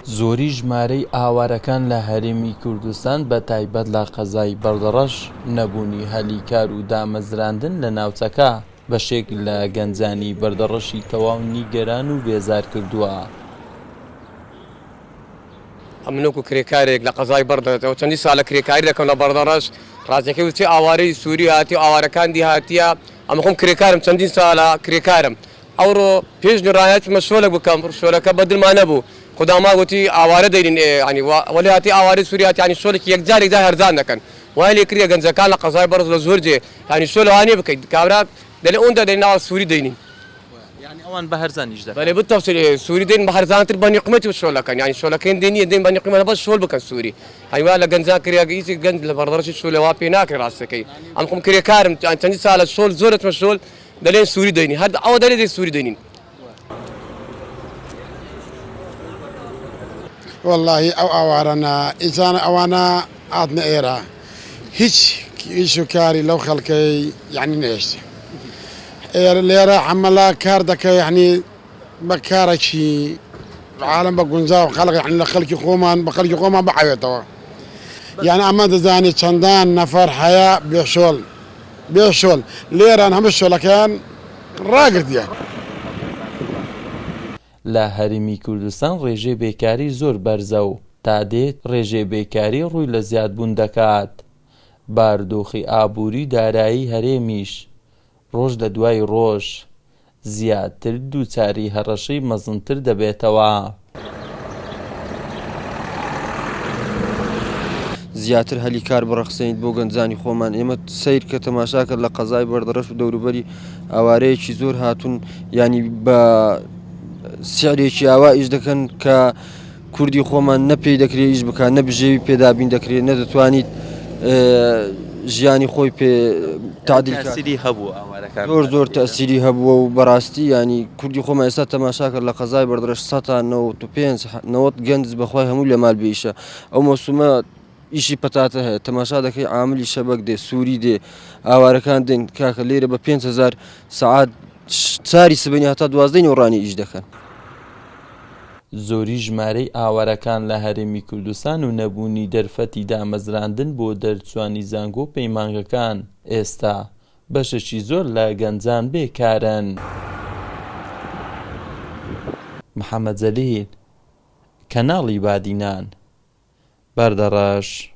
زۆری ژمارەی ئاوارەکان لە هەرێمی کوردستان بە تایبەت لە قەزای بەردەڕەش نەبوونی هەلیکار و دامەزراندن لە ناوچەکە بەشێک لە گەنجانی بەردەڕەشی تەواو نیگەران و بێزار کردووە. ئەمنۆک و کرێکارێک لە قەزای بەردەڕەشەوە چەندی ساڵە کرێکاری دەکەم لە بەردەڕەش ڕاستیەکەی وتی ئاوارەی سووری هاتی و ئاوارەکان دیهاتیە ئەمە خۆم کرێکارم چەندین ساڵە کرێکارم ئەوڕۆ پێش نڕایەتمە شۆلێک بکەم شۆلەکە بەدڵمان نەبوو خدا ما گوتی ئاوارە دەینین ینی وەلی هاتی ئاوارەی سووری هاتی ینی شۆلێکی یەکجارێکدا هەرزان دەکەن وای لێ کردە گەنجەکان لە قەزای بەڕز لە زۆر جێ ینی شۆ لەوانێ بکەیت کابرا دەڵێ ئەوەندا دەین ناوە سووری دەینین ئەوان بە هەرزانیش دەکەن بەێ بتەفسیر سووری دێن بە هەرزانتر بە نیقمەتی شۆلەکەن ینی شۆلەکەین دێنیە دێن بە نیقمەتە بەس شۆل بکەن سووری هەیوا لە گەنجا کریاگە هیچ گەنج لە بەردەڕەشی شۆلەوا پێ ناکرێ ڕاستەکەی ئەم خۆم کرێکارم چەندی ساڵە شۆل زۆرتمە شۆل دەڵێن سووری دەینی هەر ئەوە دەڵێ سووری دەینین. والله ئەو ئاوارانە ئینسان ئەوانە ئاتنە ئێرە هیچ ئیش و کاری لەو خەڵکەی یعنی نێشت ئێرە لێرە حەمەلا کار دەکە یعنی بە کارێکی عالم بە گونجاو خەڵک یعنی لە خەڵکی خۆمان بە خەڵکی خۆمان بحەوێتەوە یعنی ئەمە دەزانێت چەندان نەفەر هەیە بێشۆل لێران هەموو شۆلەکەیان ڕاگرتیە. لە هەرێمی کوردستان ڕێژەی بێکاری زۆر بەرزە و تا دێت ڕێژەی بێکاری ڕووی لە زیادبوون دەکات. بارودۆخی ئابووری دارایی هەرێمیش ڕۆژ لە دوای ڕۆژ زیاتر دووچاری هەڕەشەی مەزنتر دەبێتەوە. زیاتر هەلیکار بڕەخسەین بۆ گەنجانی خۆمان ئێمە سیر کە تەماشاکرد لە قەزای بەردەڕەش و دەوروبەری ئاوارەیەکی زۆر هاتوون ینی بە سیارێکی ئاوا ئیش دەکەن کە کوردی خۆمان نەپێی دەکرێت ئیش بکات نەبژێوی پێدابین دەکرێت نەدەتوانیت ژیانی خۆی پێ تعدیلی هەبوو زۆر تەسیری هەبووە و بەڕاستی ینی کوردی خۆمان ئێستا تەماشاکرد لە قەزای بەردەڕەش 95 گەنج بەخوای هەموو لە مال بێیشە ئەو مەسومە ئیشی پەتاتە هەیە تەماشا دەکەی عاملی شەبەک دێ سووری دێ ئاوارەکان دێن کاکە لێرە بە 5,000 سەعات چاری سبەینی هەتا 12 نۆڕانی ئیش دەکەن. زۆری ژمارەی ئاوارەکان لە هەرێمی کوردستان و نەبوونی دەرفەتی دامەزراندن بۆ دەرچوانی زانگۆ و پەیمانگەکان ئێستا بەشێکی زۆر لە گەنجان بێکارن. محەممەد جەلیل، کەناڵی بادینان، بەردەڕەش.